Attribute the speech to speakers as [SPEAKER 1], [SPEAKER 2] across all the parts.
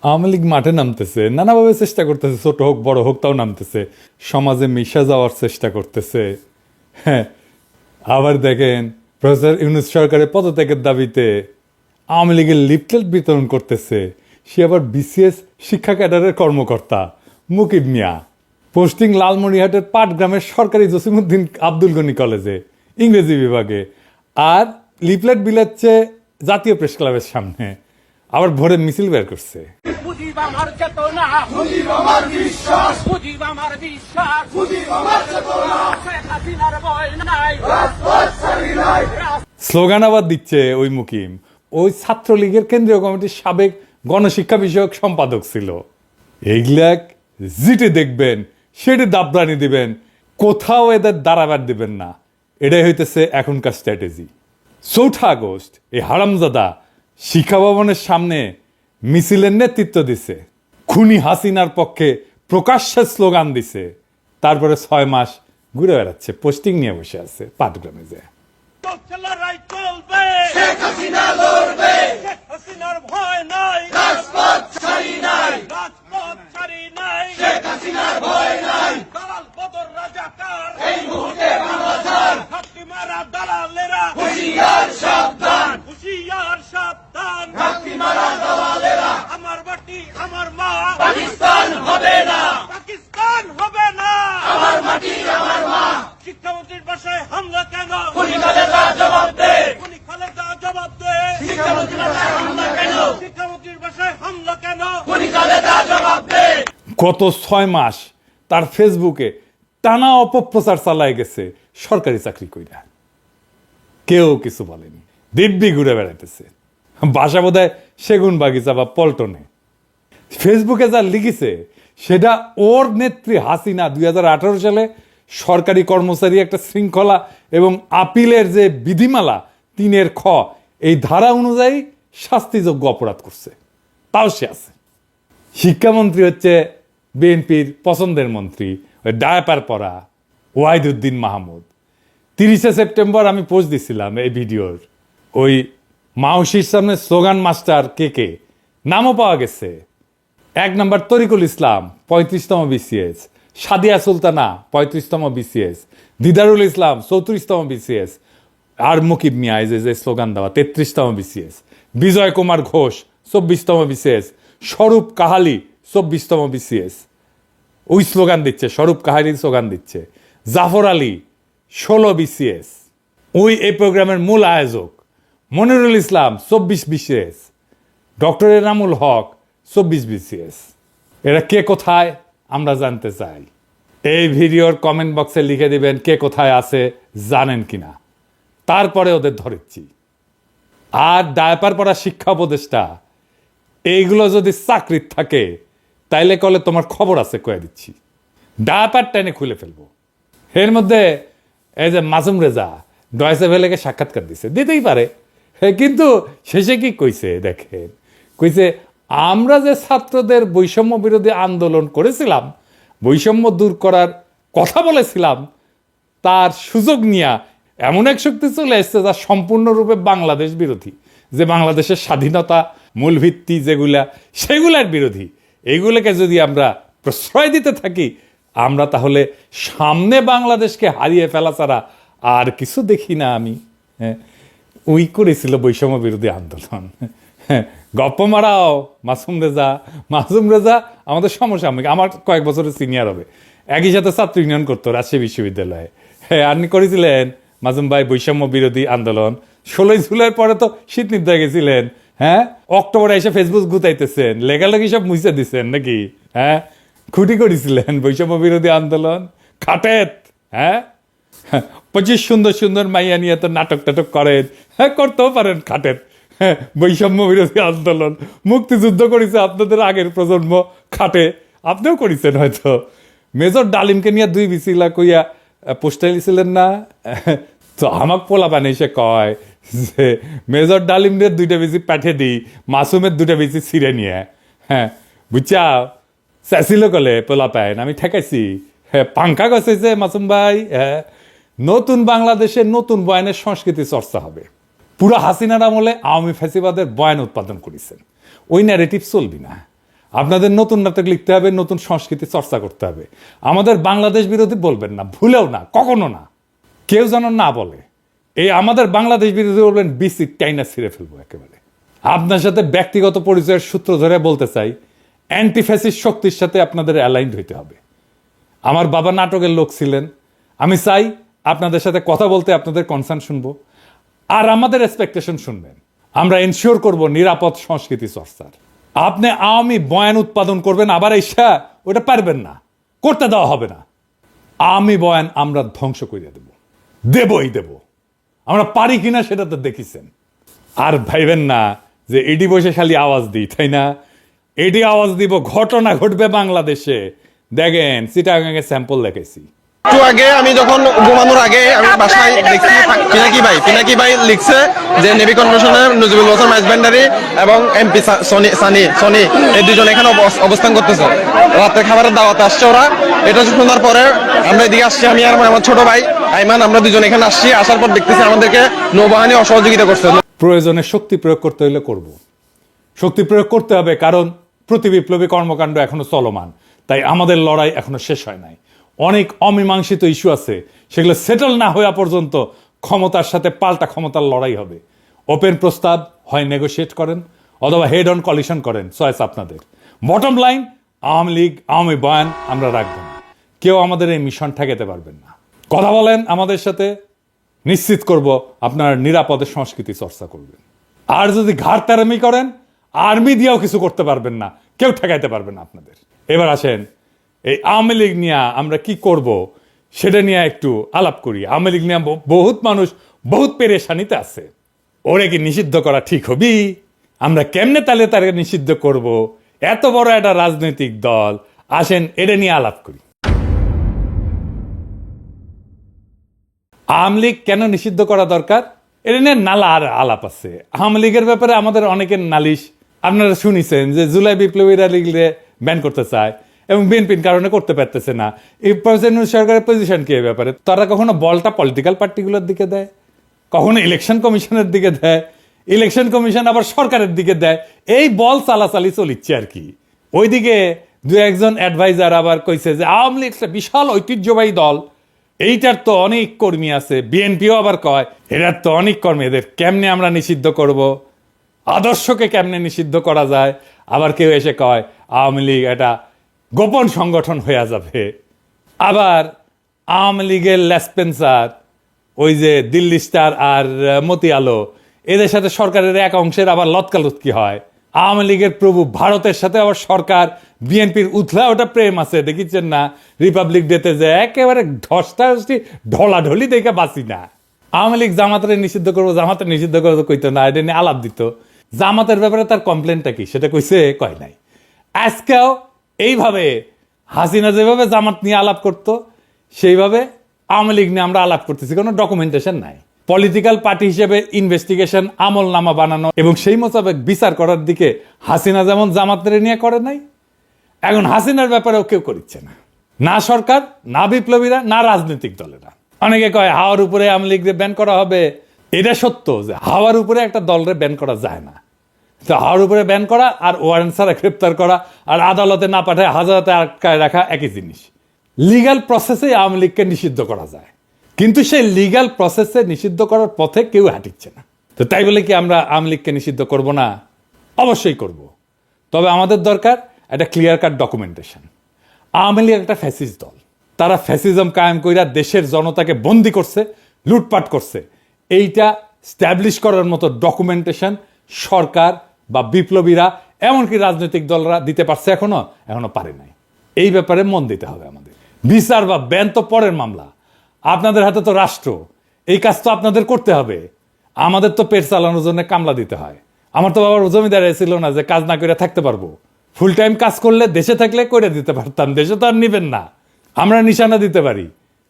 [SPEAKER 1] আওয়ামী লীগ মাঠে নামতেছে, নানাভাবে চেষ্টা করতেছে, ছোট হোক বড় হোক তাও নামতেছে, সমাজে মিশা যাওয়ার চেষ্টা করতেছে। হ্যাঁ, আবার দেখেন প্রফেসর ইউনূস সরকারের পদত্যাগের দাবিতে আওয়ামী লীগের লিফলেট বিতরণ করতেছে। সে আবার বিসিএস শিক্ষা ক্যাডারের কর্মকর্তা মুকিব মিয়া, পোস্টিং লালমনিরহাটের পাটগ্রামের সরকারি জসিমউদ্দিন আব্দুল গনি কলেজে ইংরেজি বিভাগে, আর লিফলেট বিলাচ্ছে জাতীয় প্রেস ক্লাবের সামনে, আবার ভোরে মিছিল বের করছে।
[SPEAKER 2] মুজিব আমার চেতনা, মুজিব আমার বিশ্বাস, মুজিব আমার বিশ্বাস, মুজিব আমার চেতনা, শেখ হাসিনার ভয় নাই, রাজপথ ছাড়ি নাই।
[SPEAKER 1] স্লোগান আবার দিচ্ছে ওই মুকিম, ওই ছাত্রলীগের কেন্দ্রীয় কমিটির সাবেক গণশিক্ষা বিষয়ক সম্পাদক ছিল। এইগুলাক জিটে দেখবেন, সেটি দাবরানি দিবেন, কোথাও এদের দাঁড়াবার দিবেন না। এটাই হইতেছে এখনকার স্ট্র্যাটেজি। ৪ আগস্ট এই হারামজাদা শিক্ষা ভবনের সামনে মিছিলের নেতৃত্ব দিছে, খুনি হাসিনার পক্ষে প্রকাশ্যে স্লোগান দিছে, তারপরে ৬ মাস ঘুরে বেড়াচ্ছে, পোস্টিং নিয়ে বসে আছে পাটগ্রামে যায়।
[SPEAKER 2] চলছে লড়াই চলবে, শেখ হাসিনা লড়বে, শেখ হাসিনার ভয় নাই, রাজপথ ছাড়ি নাই, রাজপথ ছাড়ি নাই, শেখ হাসিনার ভয় নাই। দালাল বদর রাজাকার এই মুহূর্তে বাংলাদেশ, হাতি মারা দালালেরা হুঁশিয়ার সাবধান, হুঁশিয়ার সাবধান, হাতি মারা দালালেরা। আমার মাটি আমার মা, পাকিস্তান হবে না, পাকিস্তান হবে না, আমার মাটি আমার মা। শিক্ষামন্ত্রীর বাসায় হামলা কেন? খুনি খালেদা জবাব দে, খুনি খালেদা জবাব দে। শিক্ষামন্ত্রীর বাসায় হামলা কেন? শিক্ষামন্ত্রীর বাসায় হামলা কেন? খুনি খালেদা জবাব দে।
[SPEAKER 1] গত ৬ মাস তার ফেসবুকে টানা অপপ্রচার চালায় গেছে সরকারি চাকরি কইরা, কেউ কিছু বলেনি, দিব্যি ঘুরে বেড়াইতেছে, বাসা বোধহয় সেগুন বাগিচা বা পল্টনে। ফেসবুকে যা লিখেছে সেটা ওর নেত্রী হাসিনা ২০১৮ সালে সরকারি কর্মচারী একটা শৃঙ্খলা এবং আপিলের যে বিধিমালা ৩ খ এই ধারা অনুযায়ী শাস্তিযোগ্য অপরাধ করছে, তাও সে আছে। শিক্ষামন্ত্রী হচ্ছে বিএনপির পছন্দের মন্ত্রী, ওই ডায়াপার পরা ওয়াহিদুদ্দিন মাহমুদ। ৩০শে সেপ্টেম্বর আমি পোস্ট দিছিলাম এই ভিডিওর, ওই মাউসির সামনে স্লোগান মাস্টার কে নামও পাওয়া গেছে। ১ নম্বর তরিকুল ইসলাম ৩৫তম বিসিএস, সাদিয়া সুলতানা ৩৫তম বিসিএস, দিদারুল ইসলাম ৩৪তম বিসিএস, আর মুকিব মিয়া যে স্লোগান দেওয়া ৩৩তম বিসিএস, বিজয় কুমার ঘোষ ২৪তম বিসিএস, স্বরূপ কাহালি ২৪তম বিসিএস, ওই স্লোগান দিচ্ছে, স্বরূপ কাহালির স্লোগান দিচ্ছে। জাফর আলী ১৬ বিসিএস, ওই এই প্রোগ্রামের মূল আয়োজক। মনিরুল ইসলাম ২৪ BCS, doctor Enamul Haque ২৪ BCS. এরা কে কোথায় আমরা জানতে চাই। এই ভিডিওর কমেন্ট বক্সে লিখে দিবেন কে কোথায় আছে জানেন কিনা, তারপরে ওদের ধরেছি। আর ডায়াপার পড়া শিক্ষা উপদেষ্টা এইগুলো যদি চাকরির থাকে তাইলে কলে তোমার খবর আছে কয়ে দিচ্ছি, ডায়াপার টেনে খুলে ফেলবো। এর মধ্যে এই যে মাসুম রেজা ডয়েসে ভেলেকে সাক্ষাৎকার দিছে, দিতেই পারে, কিন্তু শেষে কি কইছে দেখেন, কইছে আমরা যে ছাত্রদের বৈষম্য বিরোধী আন্দোলন করেছিলাম, বৈষম্য দূর করার কথা বলেছিলাম, তার সুযোগ নিয়ে এমন এক শক্তি চলে এসছে যা সম্পূর্ণরূপে বাংলাদেশ বিরোধী, যে বাংলাদেশের স্বাধীনতা মূলভিত্তি যেগুলা সেগুলার বিরোধী। এইগুলোকে যদি আমরা প্রশ্রয় দিতে থাকি আমরা তাহলে সামনে বাংলাদেশকে হারিয়ে ফেলা ছাড়া আর কিছু দেখি না আমি। ওই করেছিল বৈষম্য বিরোধী আন্দোলন। গপ্প মারাও মাসুম রেজা আমাদের সমসাময়িক, আমার কয়েক বছরের সিনিয়র হবে, একই সাথে ছাত্র ইউনিয়ন করতো রাজশাহী বিশ্ববিদ্যালয়ে। হ্যাঁ, আপনি করেছিলেন মাজুম ভাই বৈষম্য বিরোধী আন্দোলন। ১৬ই জুলাইয়ের পরে তো শীত নিদ্রায় গেছিলেন। হ্যাঁ, অক্টোবরে এসে ফেসবুক গুতাইতেছেন, লেগালেগি সব মুছে দিচ্ছেন নাকি? হ্যাঁ, খুঁটি করেছিলেন বৈষম্য বিরোধী আন্দোলন খাটেত। হ্যাঁ, 25 সুন্দর সুন্দর মাইয়া নিয়ে তো নাটক টাটক করেন, হ্যাঁ করতেও পারেন খাটেত। হ্যাঁ, বৈষম্য বিরোধী আন্দোলন মুক্তিযুদ্ধ করেছে আপনাদের আগের প্রজন্ম খাটে, আপনিও করেছেন হয়তো। মেজর ডালিমকে নিয়ে 2 বিসিলা কইয়া পোস্টার লিছিলেন না? তো আমাক পোলা পানি সে কয় যে মেজর ডালিমের 2টা বিসি পাঠিয়ে দিই, মাসুমের 2টা বিসি ছিঁড়ে নিয়ে। হ্যাঁ, বুঝছা চাইছিল কলে পোলা পায়, আমি ঠেকাইছি। হ্যাঁ, পাঙ্খা গছেছে মাসুম ভাই। হ্যাঁ, নতুন বাংলাদেশে নতুন বয়ানের সংস্কৃতি চর্চা হবে। পুরো হাসিনার আমলে আওয়ামী ফ্যাসিবাদের বয়ান উৎপাদন করেছেন, ওই ন্যারেটিভ চলবি না। আপনাদের নতুন নাটক লিখতে হবে, নতুন সংস্কৃতি চর্চা করতে হবে। আমাদের বাংলাদেশ বিরোধী বলবেন না, ভুলেও না, কখনো না, কেউ যেন না বলে। এই আমাদের বাংলাদেশ বিরোধী বলবেন, বিসি টাইনা ছিঁড়ে ফেলবো একেবারে। আপনার সাথে ব্যক্তিগত পরিচয়ের সূত্র ধরে বলতে চাই, অ্যান্টিফ্যাসিস্ট শক্তির সাথে আপনাদের অ্যালাইন্ড হইতে হবে। আমার বাবা নাটকের লোক ছিলেন, আমি চাই আপনাদের সাথে কথা বলতে আপনাদের কনসার্ন শুনবো, আর আমাদের এক্সপেকটেশন শুনবেন। আমরা এনশিওর করব নিরাপদ সংস্কৃতি চর্চার। আপনি আওয়ামী বয়ান উৎপাদন করবেন, আবার ঈর্ষা ওটা পারবেন না, করতে দেওয়া হবে না। আওয়ামী বয়ান আমরা ধ্বংস করে দেবই দেব। আমরা পারি কিনা সেটা তো দেখিছেন। আর ভাইবেন না যে এডি বসে খালি আওয়াজ দিই, তাই না? এডি আওয়াজ দিব, ঘটনা ঘটবে বাংলাদেশে। দেখেন চিটাগাঙে স্যাম্পল দেখেছি।
[SPEAKER 3] একটু আগে আমি যখন ঘুমানোর আগে আমি বাসায় দেখছি পিনাকি ভাই লিখছে যে নেভি কনভেনশনে নজিবুল হোসেন মাইজভান্ডারি এবং এমপি সনি এই দুজন এখানে অবস্থান করতেছে। রাতের খাবারের দাওয়াতে আসছে ওরা। এটা শোনার পরে আমরা এদিকে আসছি, আমি আর আমার ছোট ভাই আইমান, আমরা দুজন এখানে আসছি। আসার পর দেখতেছি আমাদেরকে নৌবাহিনী অসহযোগিতা করছে।
[SPEAKER 1] প্রয়োজনে শক্তি প্রয়োগ করতে হলে করব, শক্তি প্রয়োগ করতে হবে, কারণ প্রতি বিপ্লবী কর্মকাণ্ড এখনো চলমান। তাই আমাদের লড়াই এখনো শেষ হয় নাই। অনেক অমীমাংসিত ইস্যু আছে, সেগুলো সেটেল না হওয়া পর্যন্ত ক্ষমতার সাথে পাল্টা ক্ষমতার লড়াই হবে। ওপেন প্রস্তাব হয় নেগোশিয়েট করেন, অথবা হেড অন কলিশন করেন, চয়েস আপনাদের। বটম লাইন, আওয়ামী লীগ আওয়ামী বয়ান আমরা রাখবো না। কেউ আমাদের এই মিশন ঠেকাতে পারবেন না। কথা বলেন আমাদের সাথে, নিশ্চিত করব আপনার নিরাপদে সংস্কৃতি চর্চা করবেন। আর যদি ঘাড়তারামি করেন, আর্মি দিয়েও কিছু করতে পারবেন না, কেউ ঠেকাইতে পারবেন না আপনাদের। এবার আসেন এই আওয়ামী লীগ নিয়ে আমরা কি করব সেটা নিয়ে একটু আলাপ করি। আওয়ামী লীগ নিয়ে বহুত মানুষ বহুত পেরেশানিতে আছে। ওরে কি নিষিদ্ধ করা ঠিক হবি? আমরা কেমনে তাহলে তাকে নিষিদ্ধ করব? এত বড় একটা রাজনৈতিক দল, আসেন এটা নিয়ে আলাপ করি। আওয়ামী লীগ কেন নিষিদ্ধ করা দরকার, এটা নিয়ে নালা আর আলাপ আছে। আওয়ামী লীগের ব্যাপারে আমাদের অনেকের নালিশ আপনারা শুনেছেন যে জুলাই বিপ্লবীরা লীগরে ব্যান করতে চায় এবং বিএনপির কারণে করতে পারতেছে না। এই সরকারের পজিশন কি এই ব্যাপারে? তারা কখনো বলটা পলিটিক্যাল পার্টিগুলোর দিকে দেয়, কখনো ইলেকশন কমিশনের দিকে দেয়, ইলেকশন কমিশন আবার সরকারের দিকে দেয়। এই বল চালাচালি চলিচ্ছে আর কি। ওইদিকে দু একজন অ্যাডভাইজার আবার কইছে যে আওয়ামী লীগ একটা বিশাল ঐতিহ্যবাহী দল, এইটার তো অনেক কর্মী আছে। বিএনপিও আবার কয় এটার তো অনেক কর্মী, এদের কেমনে আমরা নিষিদ্ধ করব, আদর্শকে কেমনে নিষিদ্ধ করা যায়। আবার কেউ এসে কয় আওয়ামী লীগ এটা গোপন সংগঠন হয়ে যাবে। আবার আওয়ামী লীগের লেসপেন্সার, ওই যে দিল্লি স্টার আর মতি আলো, এদের সাথে সরকারের এক অংশের আবার লতকালুতকি হয়। আওয়ামী লীগের প্রভু ভারতের সাথে আবার সরকার বিএনপির উথলা ওটা প্রেম আছে, দেখিচ্ছেন না রিপাবলিক ডেতে যে একেবারে ঢসটাঢসি ঢলাঢলি দেখে বাঁচি না। আওয়ামী লীগ জামাতের নিষিদ্ধ করবো, জামাতের নিষিদ্ধ করবো কইতো না, এটা নিয়ে আলাপ দিত। জামাতের ব্যাপারে তার কমপ্লেনটা কি সেটা কইছে, কয় নাই। আজকেও এইভাবে হাসিনা যেভাবে জামাত নিয়ে আলাপ করতো, সেইভাবে আওয়ামী লীগ নিয়ে আমরা আলাপ করতেছি, কোনো ডকুমেন্টেশন নাই। পলিটিক্যাল পার্টি হিসেবে ইনভেস্টিগেশন আমল নামা বানানো এবং সেই মোতাবেক বিচার করার দিকে হাসিনা যেমন জামাতের নিয়ে করে নাই, এখন হাসিনার ব্যাপারেও কেউ করছে না, না সরকার, না বিপ্লবীরা, না রাজনৈতিক দলেরা। অনেকে কয় হাওয়ার উপরে আওয়ামী লীগকে ব্যান করা হবে। এটা সত্য যে হাওয়ার উপরে একটা দলরে ব্যান করা যায় না। তো হাওয়ার উপরে ব্যান করা আর ওয়ারেন্ট ছাড়া গ্রেপ্তার করা আর আদালতে না পাঠায় হাজারাতে আটকায় রাখা একই জিনিস। লিগ্যাল প্রসেসে আওয়ামী লীগকে নিষিদ্ধ করা যায়, কিন্তু সেই লিগ্যাল প্রসেসে নিষিদ্ধ করার পথে কেউ হাঁটিচ্ছে না। তো তাই বলে কি আমরা আওয়ামী লীগকে নিষিদ্ধ করব না? অবশ্যই করব। তবে আমাদের দরকার একটা clear cut documentation. Awami League একটা ফ্যাসিস্ট দল, তারা ফ্যাসিজম কায়েম কইরা দেশের জনতাকে বন্দি করছে, লুটপাট করছে। এইটা স্ট্যাবলিশ করার মতো ডকুমেন্টেশন সরকার বা বিপ্লবীরা এমনকি রাজনৈতিক দলরা দিতে পারছে, এখনো পারে নাই। এই ব্যাপারে মন দিতে হবে আমাদের। বিচার বা ব্যান তো পরের মামলা, আপনাদের হাতে তো রাষ্ট্র, এই কাজ তো আপনাদের করতে হবে। আমাদের তো পেট চালানোর জন্য কামলা দিতে হয়। আমার তো বাবার জমিদার ছিল না যে কাজ না করে থাকতে পারবো। ফুল টাইম কাজ করলে দেশে থাকলে করে দিতে পারতাম, দেশে তো আর নিবেন না। আমরা নিশানা দিতে পারি,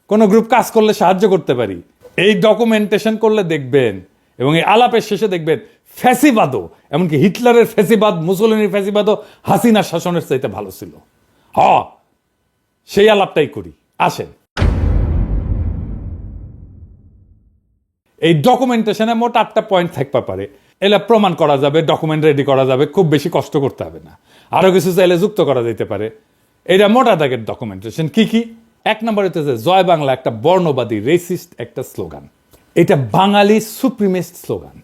[SPEAKER 1] কোনো গ্রুপ কাজ করলে সাহায্য করতে পারি। এই ডকুমেন্টেশন করলে দেখবেন এবং এই আলাপের শেষে দেখবেন ফ্যাসিবাদও, এমনকি হিটলারের ফ্যাসিবাদ, মুসলিনের ফ্যাসিবাদও হাসিনা শাসনের চাইতে ভালো ছিল। সেই আলাপটাই করি, আসেন। এই ডকুমেন্টেশনে মোট 8টা পয়েন্ট থাকতে পারে। এলা প্রমাণ করা যাবে, ডকুমেন্ট রেডি করা যাবে, খুব বেশি কষ্ট করতে হবে না। আরো কিছু চাইলে যুক্ত করা যেতে পারে। এটা মোটা দাগের ডকুমেন্টেশন। কি কি? এক নম্বরে হচ্ছে জয় বাংলা একটা বর্ণবাদী রেসিস্ট একটা স্লোগান। এটা বাঙালি সুপ্রিমেস্ট স্লোগান,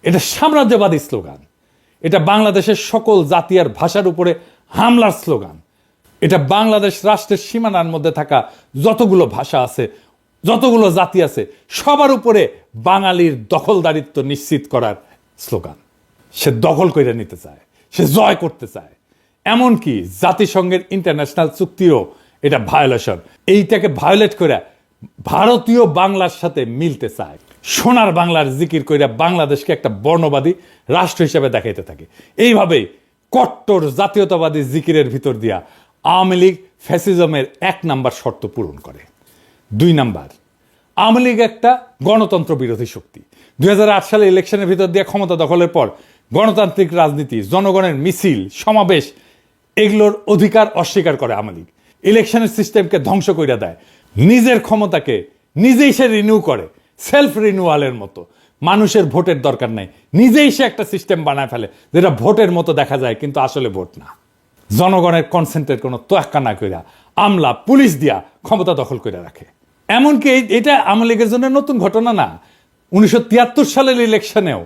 [SPEAKER 1] এটা সাম্রাজ্যবাদী স্লোগান, এটা বাংলাদেশের সকল জাতি আর ভাষার উপরে হামলার স্লোগান, এটা বাংলাদেশ রাষ্ট্রের সীমানার মধ্যে থাকা যতগুলো ভাষা আছে, যতগুলো জাতি আছে, সবার উপরে বাঙালির দখলদারিত্ব নিশ্চিত করার স্লোগান। সে দখল করে নিতে চায়, সে জয় করতে চায়, এমনকি জাতিসংঘের ইন্টারন্যাশনাল চুক্তিও এটা ভায়োলেশন। এইটাকে ভায়োলেট করে ভারতীয় বাংলার সাথে মিলতে চায়। সোনার বাংলার জিকির কইরা বাংলাদেশকে একটা বর্ণবাদী রাষ্ট্র হিসেবে দেখাইতে থাকে। এইভাবে কট্টর জাতীয়তাবাদী জিকিরের ভিতর দিয়া আওয়ামী লীগ ফ্যাসিজমের 1 নাম্বার শর্ত পূরণ করে। 2 নাম্বার, আওয়ামী লীগ একটা গণতন্ত্র বিরোধী শক্তি। 2008 সালে ইলেকশনের ভিতর দিয়ে ক্ষমতা দখলের পর গণতান্ত্রিক রাজনীতি, জনগণের মিছিল, সমাবেশ, এগুলোর অধিকার অস্বীকার করে আওয়ামী লীগ। ইলেকশনের সিস্টেমকে ধ্বংস করে দেয়, নিজের ক্ষমতাকে নিজেই সে রিনিউ করে, সেলফ রিনিউয়ালের মতো। মানুষের ভোটের দরকার নাই, নিজেই সে একটা সিস্টেম বানায় ফেলে যেটা ভোটের মতো দেখা যায় কিন্তু আসলে ভোট না। জনগণের কনসেন্টের কোনো তোয়াক্কা না কইরা আমলা পুলিশ দিয়া ক্ষমতা দখল করে রাখে। এমনকি এটা আওয়ামী লীগের জন্য নতুন ঘটনা না। 1973 সালের ইলেকশনেও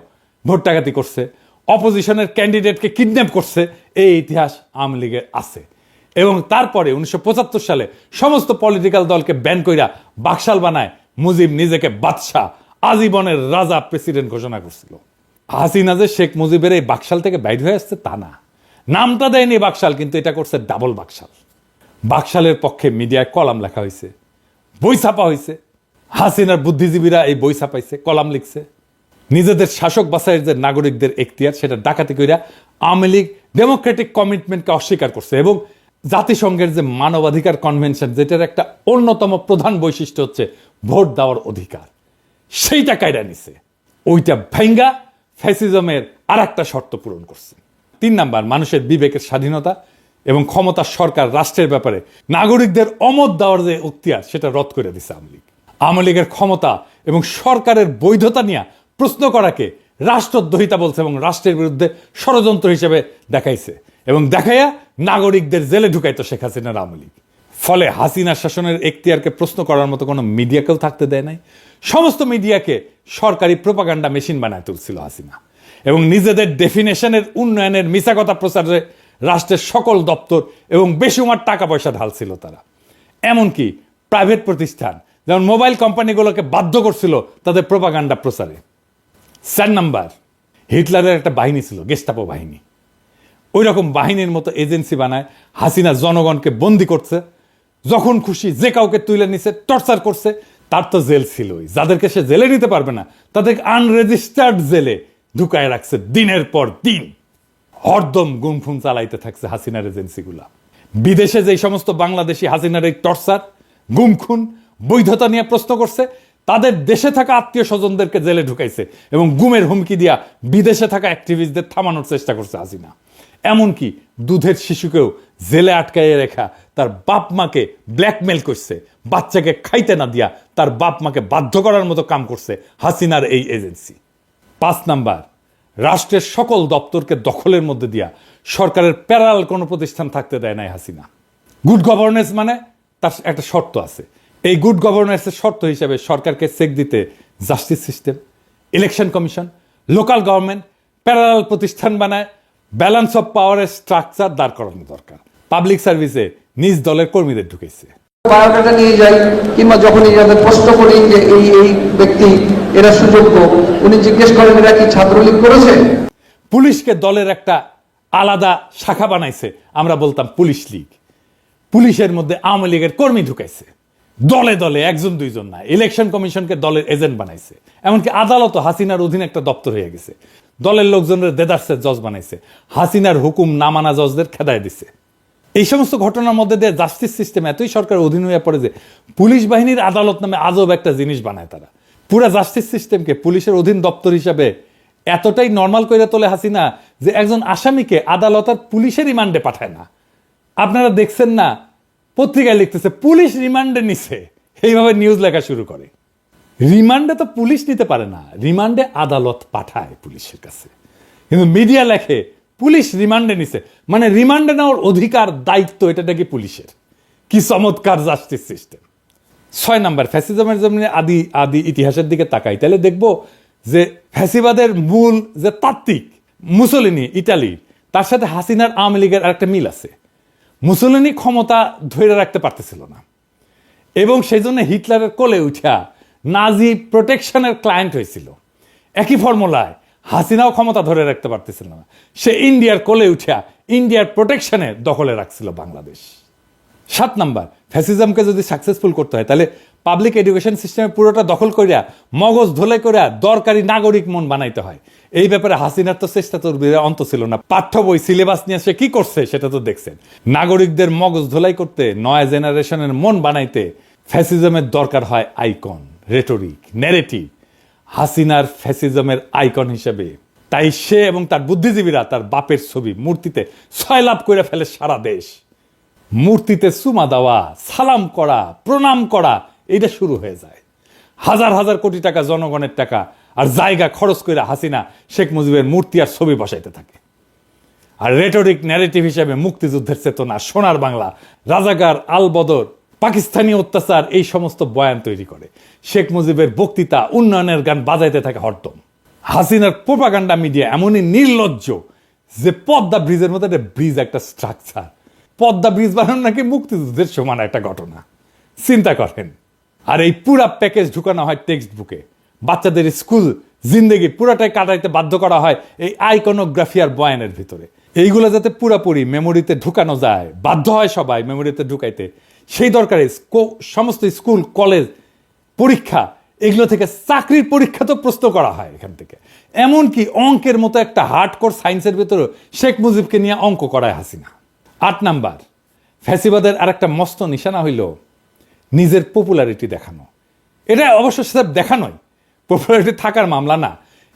[SPEAKER 1] ভোট ডাকাতি করছে, অপোজিশনের ক্যান্ডিডেটকে কিডন্যাপ করছে, এই ইতিহাস আওয়ামী লীগের আছে। এবং তারপরে 1975 সালে সমস্ত পলিটিক্যাল দলকে ব্যান কইরা বাকশাল বানায় মুজিব নিজেকে বাদশাহ, আজীবনের রাজা প্রেসিডেন্ট ঘোষণা করছিল। হাসিনা যে শেখ মুজিবের এই বাকশাল থেকে বাইর হয়ে আসছে তা না, নামটা দেয়নি বাকশাল, কিন্তু এটা করছে ডাবল বাকশাল। বাকশালের পক্ষে মিডিয়ায় কলাম লেখা হয়েছে, বই ছাপা হয়েছে, হাসিনার বুদ্ধিজীবীরা এই বই ছাপাইছে, কলাম লিখছে। নিজেদের শাসক বাছাইয়ের যে নাগরিকদের এখতিয়ার, সেটা ডাকাতি কইরা আওয়ামী লীগ ডেমোক্রেটিক কমিটমেন্টকে অস্বীকার করছে। এবং জাতিসংঘের যে মানবাধিকার কনভেনশন, যেটার একটা অন্যতম প্রধান বৈশিষ্ট্য হচ্ছে ভোট দেওয়ার অধিকার, সেইটা কায়রা নিছে। ওইটা ভাঙ্গা ফ্যাসিজমের আর একটা শর্ত পূরণ করছে। 3 নাম্বার, মানুষের বিবেকের স্বাধীনতা এবং ক্ষমতা সরকার রাষ্ট্রের ব্যাপারে নাগরিকদের অমত দেওয়ার যে এখতিয়ার, সেটা রদ করে দিছে আওয়ামী লীগ। আওয়ামী লীগের ক্ষমতা এবং সরকারের বৈধতা নিয়ে প্রশ্ন করাকে রাষ্ট্রদ্রোহিতা বলছে এবং রাষ্ট্রের বিরুদ্ধে ষড়যন্ত্র হিসেবে দেখাইছে এবং দেখাইয়া নাগরিকদের জেলে ঢুকাইতো শেখ হাসিনার আওয়ামী লীগ। ফলে হাসিনার শাসনের এখতিয়ারকে প্রশ্ন করার মতো কোনো মিডিয়াকেও থাকতে দেয় নাই। সমস্ত মিডিয়াকে সরকারি প্রোপাগান্ডা মেশিন বানায় তুলছিল হাসিনা এবং নিজেদের ডেফিনেশনের উন্নয়নের মিছা কথা প্রচারে রাষ্ট্রের সকল দপ্তর এবং বেসুমার টাকা পয়সা ঢালছিল তারা। এমনকি প্রাইভেট প্রতিষ্ঠান যেমন মোবাইল কোম্পানিগুলোকে বাধ্য করছিল তাদের প্রোপাগান্ডা প্রচারে। 4 নাম্বার, হিটলারের একটা বাহিনী ছিল, গেস্টাপো বাহিনী। ওই রকম বাহিনীর মতো এজেন্সি বানায় হাসিনা জনগণকে বন্দি করছে, যখন খুশি যে কাউকে তুলে নিছে, টর্চার করছে। তার তো জেল ছিলই, যাদেরকে সে জেলে নিতে পারবে না তাদেরকে আনরেজিস্টার্ড জেলে ঢুকায় রাখছে দিনের পর দিন। হরদম গুমফুম চালাইতে থাকছে হাসিনার এজেন্সিগুলা। বিদেশে যে সমস্ত বাংলাদেশি হাসিনার এই টর্চার, গুমখুন, বৈধতা নিয়ে প্রশ্ন করছে, তাদের দেশে থাকা আত্মীয় স্বজনদেরকে জেলে ঢুকাইছে এবং গুমের হুমকি দিয়া বিদেশে থাকা অ্যাক্টিভিস্টদের থামানোর চেষ্টা করছে হাসিনা। এমনকি দুধের শিশুকেও জেলে আটকাইয়ে রেখা তার বাপ মাকে ব্ল্যাকমেল করছে, বাচ্চাকে খাইতে না দিয়া তার বাপ মাকে বাধ্য করার মতো কাম করছে হাসিনার এই এজেন্সি। 5 নাম্বার, রাষ্ট্রের সকল দপ্তরকে দখলের মধ্যে দিয়া সরকারের প্যারাল কোনো প্রতিষ্ঠান থাকতে দেয় নাই হাসিনা। গুড গভর্নেন্স মানে তার একটা শর্ত আছে। এই গুড গভর্নেন্সের শর্ত হিসেবে সরকারকে চেক দিতে justice system, election commission, local government, parallel প্রতিষ্ঠান বানায় ব্যালেন্স অফ পাওয়ারের স্ট্রাকচার দাঁড় করানো দরকার। পাবলিক সার্ভিসে নিজ দলের কর্মীদের ঢুকেছে।
[SPEAKER 4] বায়োডাটা নিয়ে যাই কিংবা যখনই যাদের প্রশ্ন করি যে এই ব্যক্তি এরা সুযোগ্য, উনি জিজ্ঞেস করেন এরা কি ছাত্রলীগ করেছে।
[SPEAKER 1] পুলিশকে দলের একটা আলাদা শাখা বানাইছে, আমরা বলতাম পুলিশ লীগ। পুলিশের মধ্যে আওয়ামী লীগের কর্মী ঢুকাইছে, দলে দলে, 1-2 না। ইলেকশন কমিশনকে দলের এজেন্ট বানাইছে। এমনকি আদালত হাসিনার অধীনে একটা দপ্তর হয়ে গেছে। দলের লোকজনের দেদারসের জজ বানাইছে, হাসিনার হুকুম না মানা জজদের খেদায় দিছে। এই সমস্ত ঘটনার মধ্যে দিয়ে জাস্টিস সিস্টেম এতই সরকার অধীন হয়ে পড়ে যে পুলিশ বাহিনীর আদালত নামে আজব একটা জিনিস বানায় তারা। পুরা জাস্টিস সিস্টেমকে পুলিশের অধীন দপ্তর হিসাবে এতটাই নর্মাল করে তোলে হাসিনা যে একজন আসামিকে আদালত আর পুলিশের রিমান্ডে পাঠায় না। আপনারা দেখছেন না, পত্রিকায় লিখতেছে পুলিশ রিমান্ডে নিছে, এইভাবে নিউজ লেখা শুরু করে। রিমান্ডে তো পুলিশ নিতে পারে না, রিমান্ডে আদালত পাঠায় পুলিশের কাছে, কিন্তু মিডিয়া লেখে পুলিশ রিমান্ডে নিছে, মানে রিমান্ডে নেওয়ার অধিকার দায়িত্ব এটা নাকি পুলিশের। কি চমৎকার জাস্টিস সিস্টেম। 6 নাম্বার, ফ্যাসিজমের জন্য আদি আদি ইতিহাসের দিকে তাকাই, তাহলে দেখবো যে ফ্যাসিবাদের মূল যে তাত্ত্বিক মুসোলিনি ইটালি, তার সাথে হাসিনার আওয়ামী লীগের আরেকটা মিল আছে। মুসোলিনি ক্ষমতা ধরে রাখতে পারতেছিল না, এবং সেই জন্য হিটলারের কোলে উঠা নাজি প্রোটেকশনের ক্লায়েন্ট হয়েছিল। একই ফর্মুলায় হাসিনাও ক্ষমতা ধরে রাখতে পারতেছিল না, সে ইন্ডিয়ার কোলে উঠা ইন্ডিয়ার প্রোটেকশনে দখলে রাখছিল বাংলাদেশ। 7 নাম্বার, ফ্যাসিজমকে যদি সাকসেসফুল করতে হয় তাহলে পাবলিক এডুকেশন সিস্টেমে পুরোটা দখল করিয়া মগজ ধোলাই করিয়া দরকারি নাগরিক মন বানাইতে হয়। এই ব্যাপারে হাসিনার তো চেষ্টা তোর অন্ত ছিল না। পাঠ্য বই সিলেবাস নিয়ে সে কি করছে সেটা তো দেখছেন। নাগরিকদের মগজ ধোলাই করতে, নয়া জেনারেশনের মন বানাইতে ফ্যাসিজমের দরকার হয় আইকন, রেটরিক, ন্যারেটিভ। হাসিনার ফ্যাসিজমের আইকন হিসেবে তাই সে এবং তার বুদ্ধিজীবীরা তার বাপের ছবি মূর্তিতে সয়লাভ করে ফেলে সারা দেশ। মূর্তিতে চুমা দেওয়া, সালাম করা, প্রণাম করা, এটা শুরু হয়ে যায়। হাজার হাজার কোটি টাকা জনগণের টাকা আর জায়গা খরচ করে হাসিনা শেখ মুজিবের মূর্তি আর ছবি বসাইতে থাকে। আর রেটরিক ন্যারেটিভ হিসেবে মুক্তিযুদ্ধের চেতনা, সোনার বাংলা, রাজাকার, আলবদর, পাকিস্তানি অত্যাচার, এই সমস্ত বয়ান তৈরি করে। শেখ মুজিবের বক্তৃতা, উন্নয়নের গান বাজাইতে থাকে হরদম। হাসিনার প্রোপাগান্ডা মিডিয়া এমনই নির্লজ্জ যে পদ্মা ব্রিজের মতো একটা ব্রিজ, একটা স্ট্রাকচার, পদ্মা ব্রিজ বানানো নাকি মুক্তিযুদ্ধের সমান একটা ঘটনা, চিন্তা করেন। আর এই পুরা প্যাকেজ ঢুকানো হয় টেক্সট বুকে। বাচ্চাদের স্কুল জিন্দেগি পুরাটাই কাটাইতে বাধ্য করা হয় এই আইকনোগ্রাফি আর বয়ানের ভিতরে। এইগুলো যাতে পুরাপুরি মেমোরিতে ঢুকানো যায়, বাধ্য হয় সবাই মেমোরিতে ঢুকাইতে, সেই দরকারে সমস্ত স্কুল, কলেজ, পরীক্ষা, এগুলো থেকে চাকরির পরীক্ষা তো প্রশ্ন করা হয় এখান থেকে। এমনকি অঙ্কের মতো একটা হার্ডকোর সায়েন্সের ভিতরে শেখ মুজিবকে নিয়ে অঙ্ক করায় হাসিনা। 8 নাম্বার, ফ্যাসিবাদের আর একটা মস্ত নিশানা হইল নিজের পপুলারিটি দেখানো। এটা অবশ্য সেটা দেখানোই, পপুলারিটি থাকার মামলা না।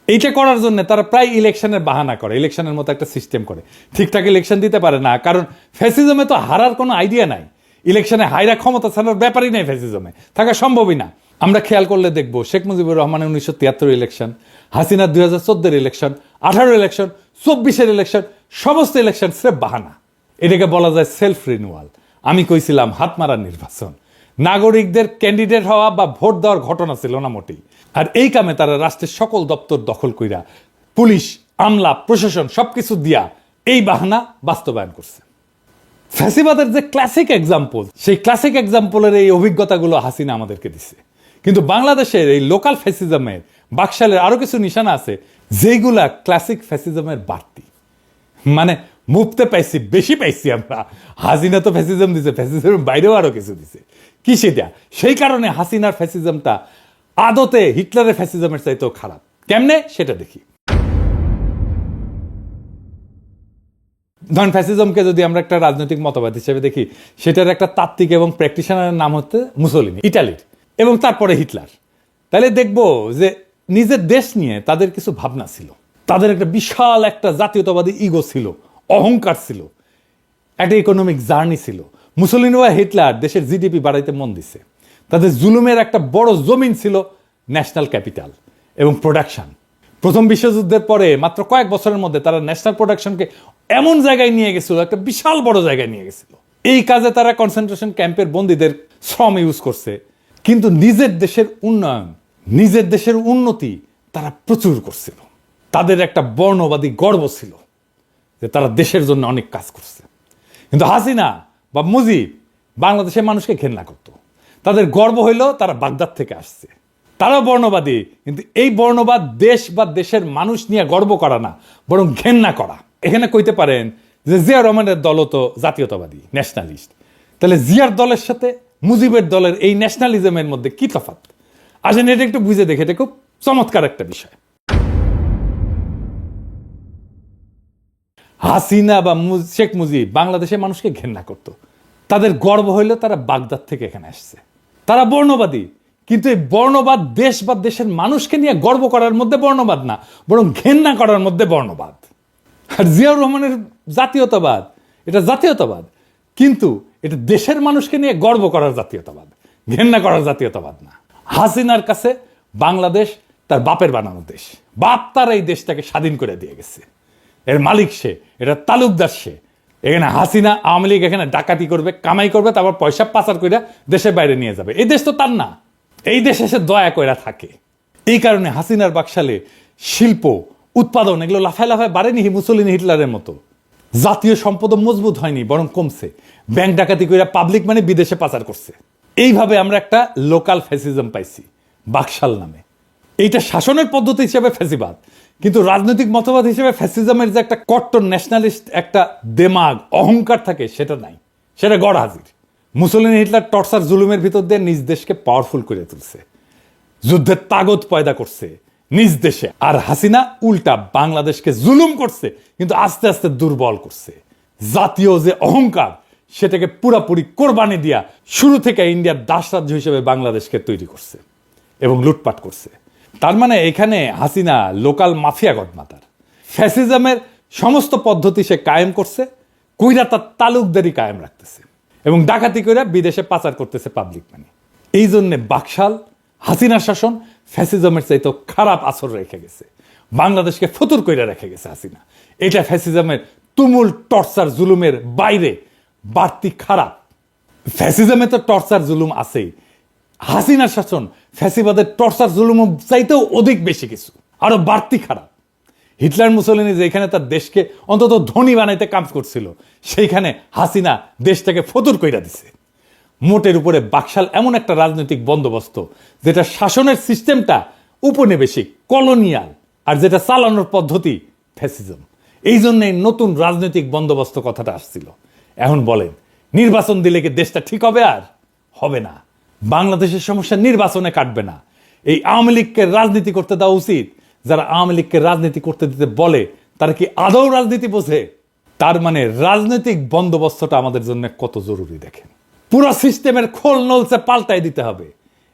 [SPEAKER 1] এইটা করার জন্য তারা প্রায় ইলেকশনের বাহানা করে, ইলেকশনের মতো একটা সিস্টেম করে। ঠিকঠাক ইলেকশন দিতে পারে না, কারণ ফ্যাসিজমে তো হারার কোনো আইডিয়া নাই। ইলেকশনে হাইরা ক্ষমতা ছাড়ার ব্যাপারই নেই, ফ্যাসিজমে থাকা সম্ভবই না। আমরা খেয়াল করলে দেখবো শেখ মুজিবুর রহমানের 1973 ইলেকশন, হাসিনার 2014 ইলেকশন, 18 ইলেকশন, 24 ইলেকশন, সমস্ত ইলেকশন স্রেফ বাহানা। এটাকে বলা যায় সেলফ রিনিউয়াল। আমি কইছিলাম হাত মারার নির্বাচন। নাগরিকদের ক্যান্ডিডেট হওয়া বা ভোট দেওয়ার ঘটনা ছিল না মোটেই। আর এই কামে তারা রাষ্ট্রের সকল দপ্তর দখল কইরা পুলিশ, আমলা, প্রশাসন সবকিছু দিয়া এই বাহানা বাস্তবায়ন করছে। ফ্যাসিবাদের যে ক্লাসিক এক্সাম্পল, সেই ক্লাসিক এক্সাম্পলের এই অভিজ্ঞতাগুলো হাসিনা আমাদেরকে দিছে। কিন্তু বাংলাদেশের এই লোকাল ফ্যাসিজমের, বাকশালের আরো কিছু নিশানা আছে যেগুলা ক্লাসিক ফ্যাসিজমের বাড়তি, মানে মুফতে পাইছি, বেশি পাইছি আমরা। হাসিনা তো ফ্যাসিজম দিছে, ফ্যাসিজমের বাইরেও আরো কিছু দিছে। কি সেটা? সেই কারণে হাসিনার ফ্যাসিজমটা আদতে হিটলারের ফ্যাসিজমের চাইতেও খারাপ। কেমনে সেটা দেখি। ধরেন ফ্যাসিজমকে যদি আমরা একটা রাজনৈতিক মতবাদ হিসেবে দেখি, সেটার একটা তাত্ত্বিক এবং প্র্যাকটিশনারের নাম হচ্ছে মুসোলিনি, ইটালির, এবং তারপরে হিটলার। তাহলে দেখবো যে নিজের দেশ নিয়ে তাদের কিছু ভাবনা ছিল, তাদের একটা বিশাল একটা জাতীয়তাবাদী ইগো ছিল, অহংকার ছিল, একটা ইকোনমিক জার্নি ছিল। মুসোলিনি বা হিটলার দেশের জিডিপি বাড়াইতে মন দিছে। তাদের জুলুমের একটা বড় জমিন ছিল ন্যাশনাল ক্যাপিটাল এবং প্রোডাকশন। প্রথম বিশ্বযুদ্ধের পরে মাত্র কয়েক বছরের মধ্যে তারা ন্যাশনাল প্রোডাকশনকে এমন জায়গায় নিয়ে গেছিল, একটা বিশাল বড় জায়গায় নিয়ে গেছিল। এই কাজে তারা কনসেন্ট্রেশন ক্যাম্পের বন্দীদের শ্রম ইউজ করছে, কিন্তু নিজের দেশের উন্নয়ন, নিজের দেশের উন্নতি তারা প্রচুর করছিল। তাদের একটা বর্ণবাদী গর্ব ছিল যে তারা দেশের জন্য অনেক কাজ করছে। কিন্তু হাসিনা বা মুজিব বাংলাদেশের মানুষকে ঘেন্না করত। তাদের গর্ব হইল তারা বাগদাদ থেকে আসছে। তারাও বর্ণবাদী, কিন্তু এই বর্ণবাদ দেশ বা দেশের মানুষ নিয়ে গর্ব করা না, বরং ঘেন্না করা। এখানে কইতে পারেন যে জিয়া রহমানের দলও তো জাতীয়তাবাদী, ন্যাশনালিস্ট। তাহলে জিয়ার দলের সাথে মুজিবের দলের এই ন্যাশনালিজমের মধ্যে কি তফাৎ? আসেন এটা একটু বুঝে দেখে, এটা খুব চমৎকার একটা বিষয়। হাসিনা বা শেখ মুজিব বাংলাদেশের মানুষকে ঘেন্না করত। তাদের গর্ব হইল তারা বাগদাদ থেকে এখানে আসছে। তারা বর্ণবাদী, কিন্তু এই বর্ণবাদ দেশ বা দেশের মানুষকে নিয়ে গর্ব করার মধ্যে বর্ণবাদ না, বরং ঘেন্না করার মধ্যে বর্ণবাদ। আর জিয়াউর রহমানের জাতীয়তাবাদ, এটা জাতীয়তাবাদ, কিন্তু এটা দেশের মানুষকে নিয়ে গর্ব করার জাতীয়তাবাদ, ঘেন্না করার জাতীয়তাবাদ না। হাসিনার কাছে বাংলাদেশ তার বাপের বানানো দেশ, বাপ তার এই দেশটাকে স্বাধীন করে দিয়ে গেছে, এর মালিক সে, এটা তালুকদার সে। এখানে হাসিনা আওয়ামী লীগ এখানে ডাকাতি করবে, কামাই করবে, তারপর পয়সা পাচার করে দেশের বাইরে নিয়ে যাবে। এই দেশ তো তার না, এই দেশে সে দয়া কইরা থাকে। এই কারণে হাসিনার বাকশালে শিল্প উৎপাদন এগুলো লাফায় লাফায় বাড়েনি মুসলিন হিটলারের মতো। জাতীয় সম্পদ মজবুত হয়নি, বরং কমছে। ব্যাংক ডাকাতি কইরা পাবলিক মানে বিদেশে পাচার করছে। এইভাবে আমরা একটা লোকাল ফ্যাসিজম পাইছি বাকশাল নামে। এইটা শাসনের পদ্ধতি হিসেবে ফ্যাসিবাদ, কিন্তু রাজনৈতিক মতবাদ হিসেবে ফ্যাসিজমের যে একটা কট্টর ন্যাশনালিস্ট একটা দেমাগ অহংকার থাকে সেটা নাই, সেটা গড় হাজির। মুসলিন হিটলার টর্চার জুলুমের ভিতর দিয়ে নিজ দেশকে পাওয়ারফুল করে তুলছে, যুদ্ধের তাগত পয়দা করছে নিজ দেশে। আর হাসিনা উল্টা বাংলাদেশকে জুলুম করছে, কিন্তু আস্তে আস্তে দুর্বল করছে। জাতীয় যে অহংকার সেটাকে পুরাপুরি কোরবানি দিয়া শুরু থেকে ইন্ডিয়ার দাস রাজ্য হিসেবে বাংলাদেশকে তৈরি করছে এবং লুটপাট করছে। তার মানে এখানে হাসিনা লোকাল মাফিয়া গডমাতার। ফ্যাসিজমের সমস্ত পদ্ধতি সে কায়েম করছে, কইরা তার তালুকদারি কায়েম রাখতেছে এবং ডাকাতি কইরা বিদেশে পাচার করতেছে পাবলিক মানি। এই জন্যে বাকশাল হাসিনার শাসন ফ্যাসিজমের চাইতে খারাপ আসর রেখে গেছে, বাংলাদেশকে ফতুর কইরা রেখে গেছে হাসিনা। এটা ফ্যাসিজমের তুমুল টর্চার জুলুমের বাইরে বাড়তি খারাপ। ফ্যাসিজমে তো টর্চার জুলুম আছেই, হাসিনার শাসন ফ্যাসিবাদের টর্চার জুলুম চাইতেও অধিক বেশি কিছু, আরো বাড়তি খারাপ। হিটলার মুসলিনি যেখানে তার দেশকে অন্তত ধনী বানাইতে কাজ করছিল, সেইখানে হাসিনা দেশটাকে ফতুর কইরা দিছে। মোটের উপরে বাকশাল এমন একটা রাজনৈতিক বন্দোবস্ত যেটা শাসনের সিস্টেমটা উপনিবেশিক কলোনিয়াল, আর যেটা চালানোর পদ্ধতি ফ্যাসিজম। এই জন্যই নতুন রাজনৈতিক বন্দোবস্ত কথাটা আসছিল। এখন বলেন, নির্বাচন দিলে কি দেশটা ঠিক হবে? আর হবে না। বাংলাদেশের সমস্যা নির্বাচনে কাটবে না। এই আওয়ামী লীগকে রাজনীতি করতে দেওয়া উচিত। যারা আওয়ামী লীগকে রাজনীতি করতে দিতে বলে তারা কি আদৌ রাজনীতি বোঝে? তার মানে রাজনৈতিক বন্দোবস্তটা আমাদের জন্য কত জরুরি দেখেন। পুরো সিস্টেমের খোল নলসে পাল্টাই দিতে হবে।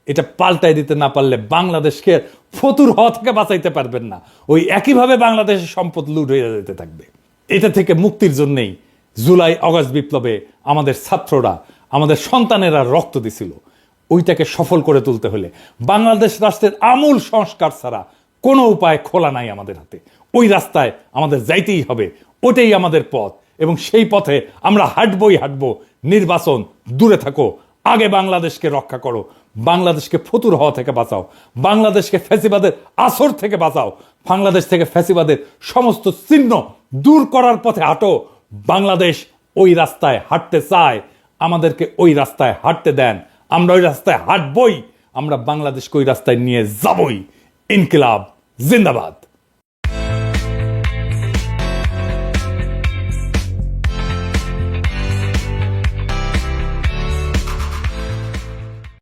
[SPEAKER 1] এটা পাল্টাই দিতে না পারলে বাংলাদেশকে ফতুর হওয়া থেকে বাঁচাইতে পারবেন না। ওই একইভাবে বাংলাদেশের সম্পদ লুট হয়ে যেতে থাকবে। এটা থেকে মুক্তির জন্যই জুলাই আগস্ট বিপ্লবে আমাদের ছাত্ররা, আমাদের সন্তানেরা রক্ত দিছিল। ওইটাকে সফল করে তুলতে হলে বাংলাদেশ রাষ্ট্রের আমূল সংস্কার ছাড়া কোনো উপায় খোলা নাই আমাদের হাতে। ওই রাস্তায় আমাদের যাইতেই হবে, ওটাই আমাদের পথ এবং সেই পথে আমরা হাঁটবই হাঁটবো। নির্বাচন দূরে থাকো, আগে বাংলাদেশকে রক্ষা করো, বাংলাদেশকে ফতুর হওয়া থেকে বাঁচাও, বাংলাদেশকে ফ্যাসিবাদের আসর থেকে বাঁচাও, বাংলাদেশ থেকে ফ্যাসিবাদের সমস্ত চিহ্ন দূর করার পথে হাঁটো। বাংলাদেশ ওই রাস্তায় হাঁটতে চায়, আমাদেরকে ওই রাস্তায় হাঁটতে দেন। আমরা ওই রাস্তায় হাঁটবই, আমরা বাংলাদেশকে ওই রাস্তায় নিয়ে যাবই। ইনকিলাব জিন্দাবাদ।